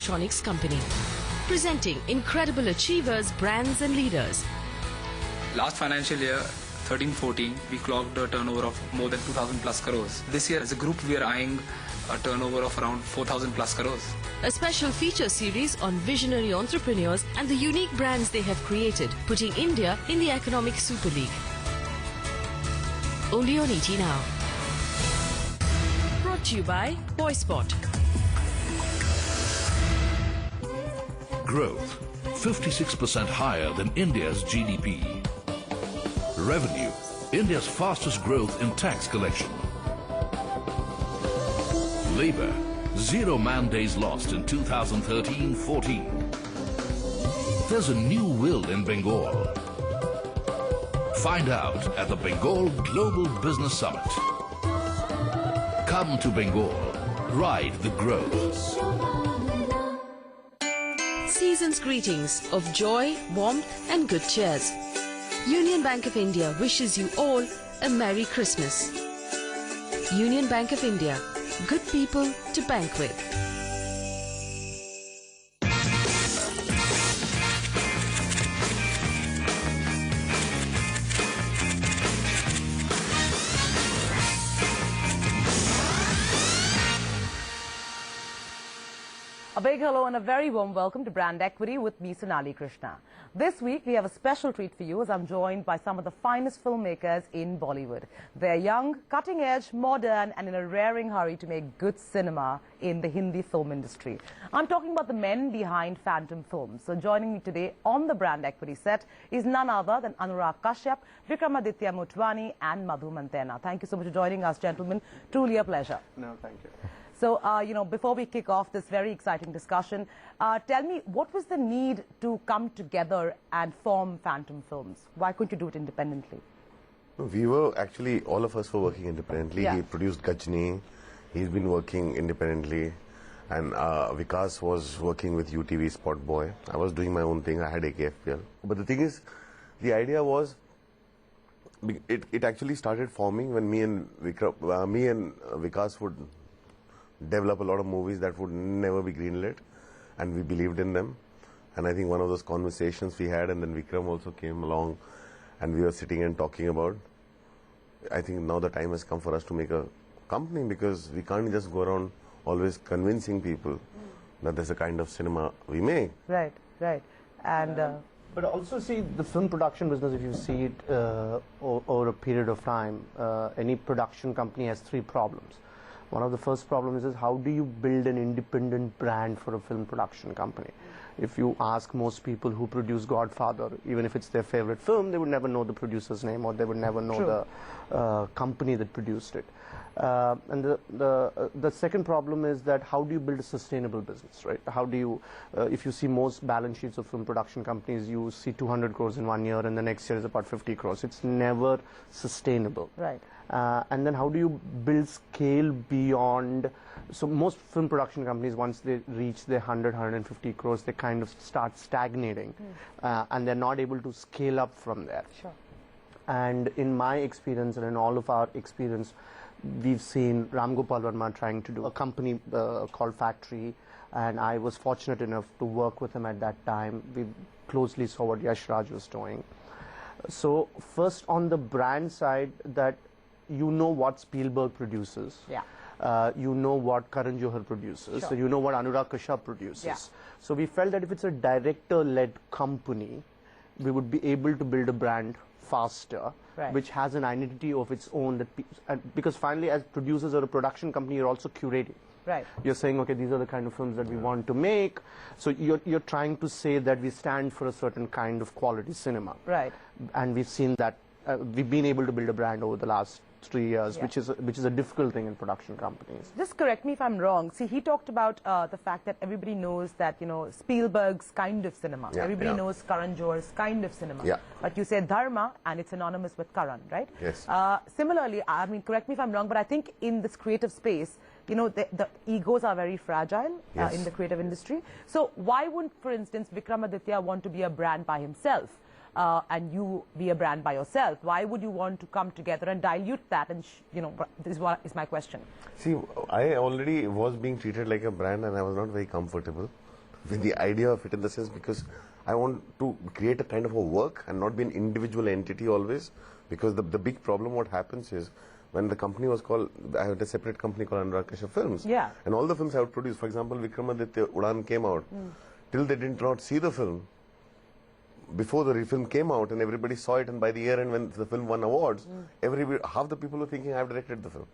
Electronics company, presenting incredible achievers, brands and leaders. Last financial year, 13-14, we clocked a turnover of more than 2,000 plus crores. This year, as a group, we are eyeing a turnover of around 4,000 plus crores. A special feature series on visionary entrepreneurs and the unique brands they have created, putting India in the economic Super League. Only on ET Now. Brought to you by BoySpot. Growth, 56% higher than India's GDP. Revenue, India's fastest growth in tax collection. Labor, 0 man-days lost in 2013-14. There's a new will in Bengal. Find out at the Bengal Global Business Summit. Come to Bengal. Ride the growth. Season's greetings of joy, warmth and good cheers. Union Bank of India wishes you all a Merry Christmas. Union Bank of India, good people to bank with. A big hello and a very warm welcome to Brand Equity with me, Sonali Krishna. This week we have a special treat for you as I'm joined by some of the finest filmmakers in Bollywood. They're young, cutting edge, modern and in a raring hurry to make good cinema in the Hindi film industry. I'm talking about the men behind Phantom Films. So joining me today on the Brand Equity set is none other than Anurag Kashyap, Vikramaditya Motwani and Madhu Mantena. Thank you so much for joining us, gentlemen. Truly a pleasure. No, thank you. So, before we kick off this very exciting discussion, tell me, what was the need to come together and form Phantom Films? Why couldn't you do it independently? We were actually, all of us were working independently. Yeah. He produced Gajni, he's been working independently, and Vikas was working with UTV Spot Boy. I was doing my own thing, I had AKFPL. But the thing is, the idea was, it actually started forming when me and Vikas would develop a lot of movies that would never be greenlit, and we believed in them. And I think one of those conversations we had, and then Vikram also came along, and we were sitting and talking about, I think now the time has come for us to make a company, because we can't just go around always convincing people that there's a kind of cinema we make. Right, right. And but also see the film production business, if you see it over a period of time, any production company has 3 problems. One of the first problems is how do you build an independent brand for a film production company? If you ask most people who produce Godfather, even if it's their favorite film, they would never know the producer's name, or they would never know the company that produced it. And the second problem is that how do you build a sustainable business, right? How do you, if you see most balance sheets of film production companies, you see 200 crores in 1 year and the next year is about 50 crores. It's never sustainable. right. And then how do you build scale beyond? So most film production companies, once they reach their 100, 150 crores, they kind of start stagnating, and they're not able to scale up from there. Sure. And in my experience and in all of our experience, we've seen Ram Gopal Verma trying to do a company called Factory, and I was fortunate enough to work with him at that time. We closely saw what Yash Raj was doing. So first on the brand side, that you know what Spielberg produces. Yeah. You know what Karan Johar produces. Sure. So you know what Anurag Kashyap produces. Yeah. So we felt that if it's a director-led company, we would be able to build a brand faster, Right. which has an identity of its own. Because finally, as producers or a production company, you're also curating. Right. You're saying, okay, these are the kind of films that we want to make. So you're trying to say that we stand for a certain kind of quality cinema. Right. And we've seen that we've been able to build a brand over the last 3 years, Yeah. which is a difficult thing in production companies. Just correct me if I'm wrong. See, he talked about the fact that everybody knows that, Spielberg's kind of cinema. Yeah, Everybody yeah. knows Karan Johar's kind of cinema. Yeah. But you say Dharma, and it's synonymous with Karan, right? Yes. Similarly, I mean, correct me if I'm wrong, but I think in this creative space, the egos are very fragile Yes. in the creative industry. So why wouldn't, for instance, Vikramaditya want to be a brand by himself? And you be a brand by yourself? Why would you want to come together and dilute that? And this is my question. See, I already was being treated like a brand, and I was not very comfortable. with the idea of it, in the sense because I want to create a kind of a work and not be an individual entity always. Because the big problem what happens is, when the company was called, I had a separate company called Anurag Kashyap Films. Yeah. And all the films I would produce, for example, Vikramaditya Udan came out. Till they did not see the film, before the film came out and everybody saw it, and by the year end when the film won awards, half the people were thinking I have directed the film.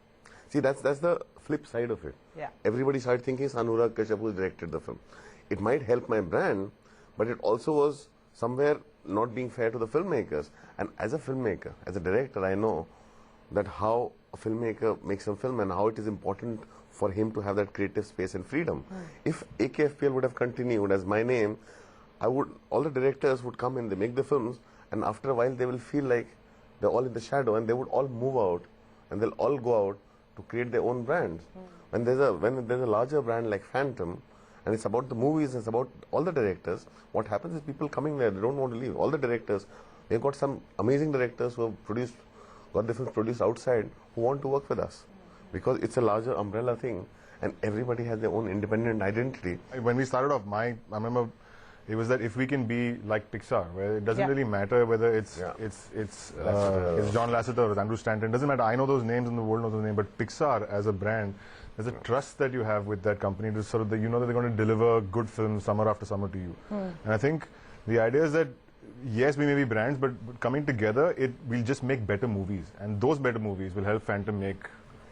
See, that's the flip side of it. Yeah. Everybody started thinking it's Anurag Kashyap who directed the film. It might help my brand, but it also was somewhere not being fair to the filmmakers. And as a filmmaker, as a director, I know that how a filmmaker makes a film and how it is important for him to have that creative space and freedom. If AKFPL would have continued as my name, all the directors would come in, they make the films, and after a while they will feel like they're all in the shadow, and they would all move out and they'll all go out to create their own brands. When there's a larger brand like Phantom, and it's about the movies, it's about all the directors, what happens is people coming there, they don't want to leave. All the directors, they've got some amazing directors who have got the films produced outside, who want to work with us. Because it's a larger umbrella thing, and everybody has their own independent identity. When we started off, I remember it was that if we can be like Pixar, where it doesn't really matter whether it's John Lasseter or Andrew Stanton, doesn't matter. I know those names and the world knows those names, but Pixar as a brand, there's a trust that you have with that company to sort of, you know that they're going to deliver good films summer after summer to you. And I think the idea is that, yes, we may be brands, but coming together, we'll just make better movies. And those better movies will help Phantom make,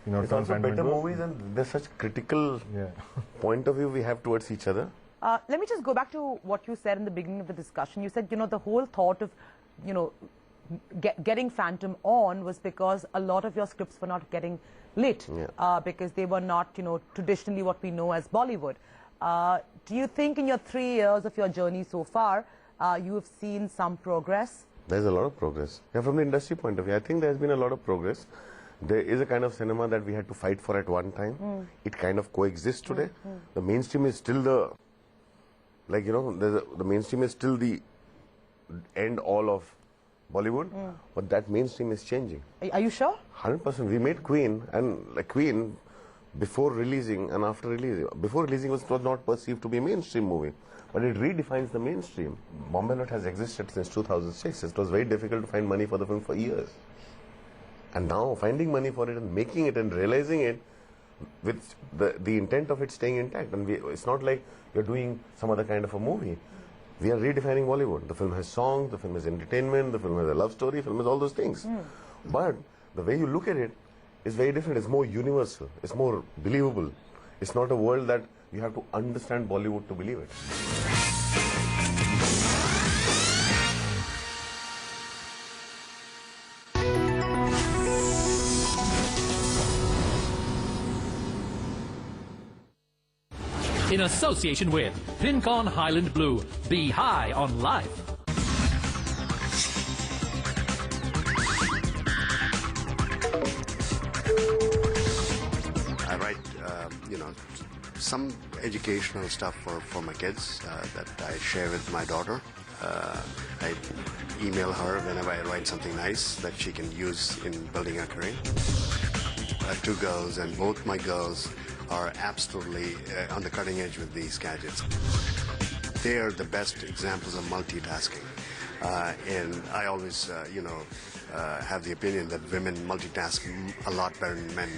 it's also better movies, and there's such critical point of view we have towards each other. Let me just go back to what you said in the beginning of the discussion. You said, the whole thought of, getting Phantom on was because a lot of your scripts were not getting lit, because they were not, traditionally what we know as Bollywood. Do you think in your 3 years of your journey so far, you have seen some progress? There's a lot of progress. Yeah, from the industry point of view, I think there's been a lot of progress. There is a kind of cinema that we had to fight for at one time. It kind of coexists today. The mainstream is still the mainstream is still the end all of Bollywood, but that mainstream is changing. Are you sure? 100%. We made Queen, and Queen, before releasing and after releasing. Before releasing, it was not perceived to be a mainstream movie, but it redefines the mainstream. Bombay Lot has existed since 2006. It was very difficult to find money for the film for years. And now finding money for it and making it and realizing it with the intent of it staying intact. And it's not like you're doing some other kind of a movie. We are redefining Bollywood. The film has songs, the film has entertainment, the film has a love story, the film has all those things. But the way you look at it is very different. It's more universal. It's more believable. It's not a world that you have to understand Bollywood to believe it. In association with Pincon Highland Blue. Be high on life. I write, some educational stuff for my kids that I share with my daughter. I email her whenever I write something nice that she can use in building her career. I have 2 girls, and both my girls are absolutely on the cutting edge with these gadgets. They are the best examples of multitasking. And I always, have the opinion that women multitask a lot better than men.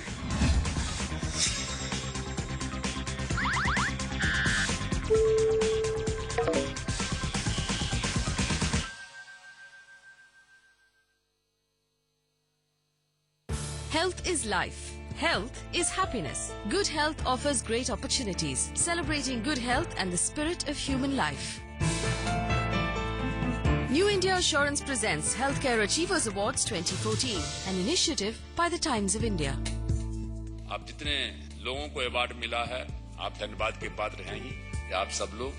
Health is life. Health is happiness. Good health offers great opportunities, celebrating good health and the spirit of human life. New India Assurance presents Healthcare Achievers Awards 2014, an initiative by the Times of India. आप जितने लोगों को award मिला है, आप धन्यवाद के पात्र हैं ही कि आप सब लोग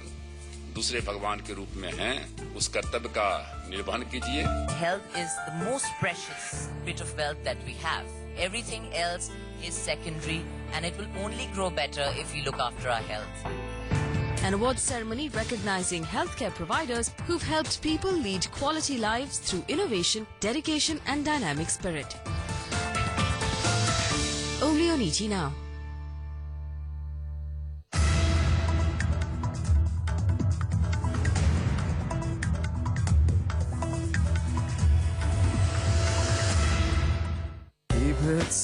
दूसरे भगवान के रूप में हैं, उस कर्तव्य का निर्वहन कीजिए. Health is the most precious bit of wealth that we have. Everything else is secondary, and it will only grow better if we look after our health. An awards ceremony recognizing healthcare providers who've helped people lead quality lives through innovation, dedication and dynamic spirit. Only on ET Now.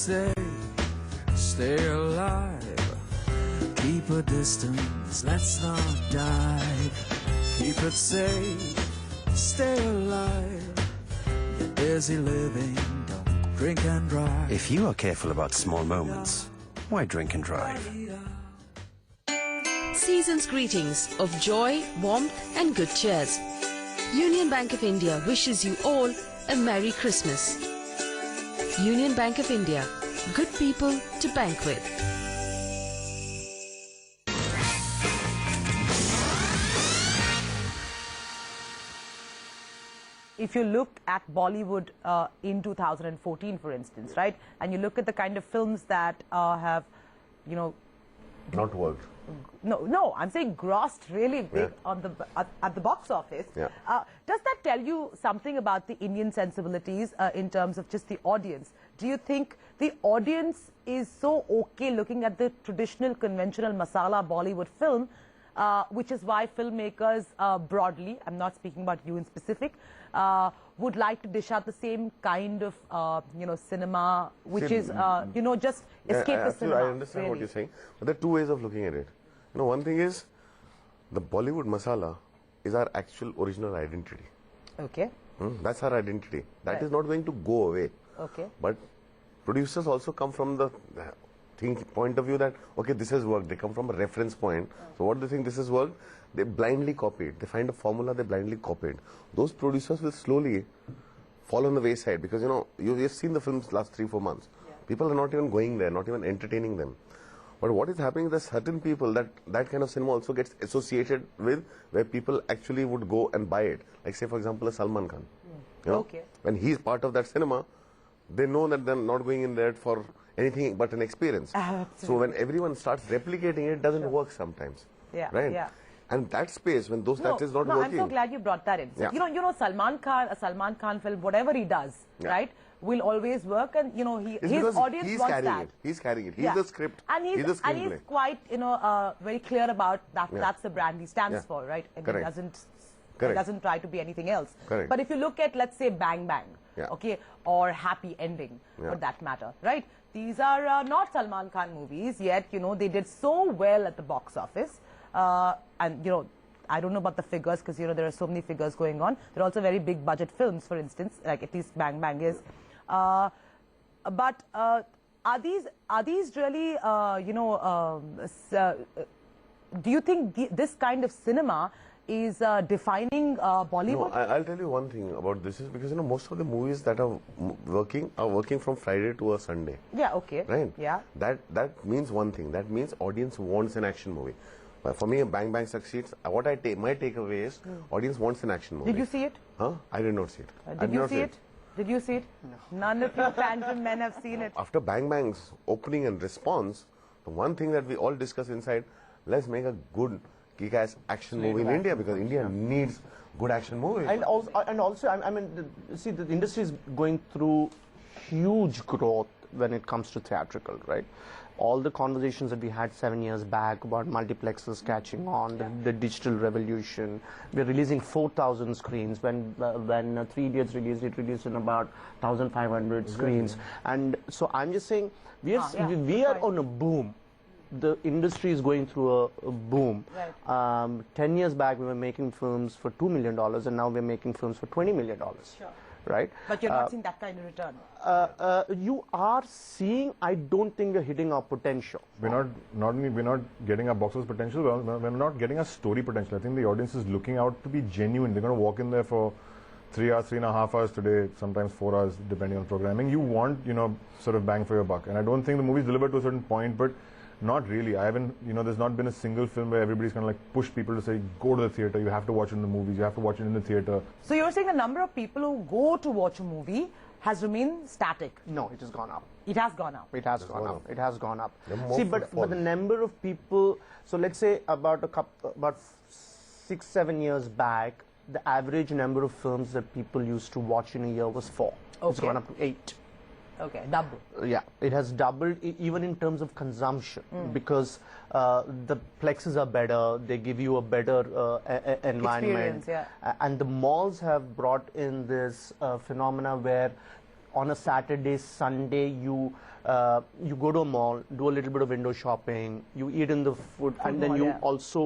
safe, stay alive. Keep a distance, let's not dive. Keep it safe, stay alive. You're busy living, don't drink and drive. If you are careful about small moments, why drink and drive? Season's greetings of joy, warmth and good cheers. Union Bank of India wishes you all a Merry Christmas. Union Bank of India, good people to bank with. If you look at Bollywood in 2014, for instance, right, and you look at the kind of films that have, you know, Not worked. No, I'm saying grossed really big on the at the box office. Yeah. Does that tell you something about the Indian sensibilities in terms of just the audience? Do you think the audience is so okay looking at the traditional, conventional masala Bollywood film, which is why filmmakers broadly, I'm not speaking about you in specific, would like to dish out the same kind of, you know, cinema, which is, you know, just escapist cinema. I understand what you're saying, but there are two ways of looking at it. You know, one thing is, the Bollywood masala is our actual original identity. Okay. That's our identity. That is not going to go away. Okay. But producers also come from the point of view that, okay, this has worked. They come from a reference point. So what do they think this has worked? They blindly copy it. They find a formula, they blindly copy it. Those producers will slowly fall on the wayside because, you know, you've seen the films last 3-4 months. People are not even going there, not even entertaining them. But what is happening is that certain people, that kind of cinema also gets associated with where people actually would go and buy it. Like, say, for example, a Salman Khan. You know, when he's part of that cinema, they know that they're not going in there for anything but an experience. So when everyone starts replicating it, it doesn't work sometimes. Right? Yeah. And that space, when that is not working. working. I'm so glad you brought that in. So, you know, Salman Khan, a Salman Khan film, whatever he does, right, will always work, and you know, his audience wants that. He's carrying it. He's the script. And he's the and he's quite, you know, very clear about that. That's the brand he stands for, right? And he doesn't try to be anything else. But if you look at, let's say, Bang Bang, okay, or Happy Ending, for that matter, right? These are not Salman Khan movies, yet, you know, they did so well at the box office. And, you know, I don't know about the figures because, you know, there are so many figures going on. There are also very big budget films, for instance, like at least Bang Bang is. But are these really, you know, do you think this kind of cinema is defining Bollywood? No, I'll tell you one thing about this is because, you know, most of the movies that are working from Friday to a Sunday. Yeah, okay. Right? Yeah. That means one thing. That means audience wants an action movie. For me, Bang Bang succeeds. What my takeaway is, audience wants an action movie. Did you see it? Huh? I did not see it. Did you see it? Did you see it? No. None of you tantrum men have seen it. After Bang Bang's opening and response, the one thing that we all discuss inside, let's make a good kick-ass action movie in India because India needs good action movies. And also, I mean, see, the industry is going through huge growth when it comes to theatrical, right? All the conversations that we had 7 years back about multiplexes catching on, the digital revolution. We're releasing 4,000 screens. When 3 Idiots released, it released in about 1,500 screens. And so I'm just saying, we are on a boom. The industry is going through a boom. Right. 10 years back, we were making films for $2 million, and now we're making films for $20 million. Sure. Right? But you're not seeing that kind of return. You are seeing. I don't think we're hitting our potential. We're not getting our box office potential. We're not getting our story potential. I think the audience is looking out to be genuine. They're going to walk in there for 3 hours, 3.5 hours today, sometimes 4 hours, depending on programming. You want, you know, sort of bang for your buck. And I don't think the movie's delivered to a certain point, but not really. I haven't, you know, there's not been a single film where everybody's kind of like push people to say, go to the theater, you have to watch it in the movies, you have to watch it in the theater. So you're saying the number of people who go to watch a movie has remained static? No, it has gone up. It has gone up. It has gone up. It has gone up. See, but the number of people, so let's say about 6-7 years back, the average number of films that people used to watch in a year was 4. Okay. It's gone up to 8. Okay, double. Yeah, it has doubled even in terms of consumption because the plexes are better, they give you a better environment. Experience, yeah. And the malls have brought in this phenomena where on a Saturday, Sunday, you go to a mall, do a little bit of window shopping, you eat in the food, and then you also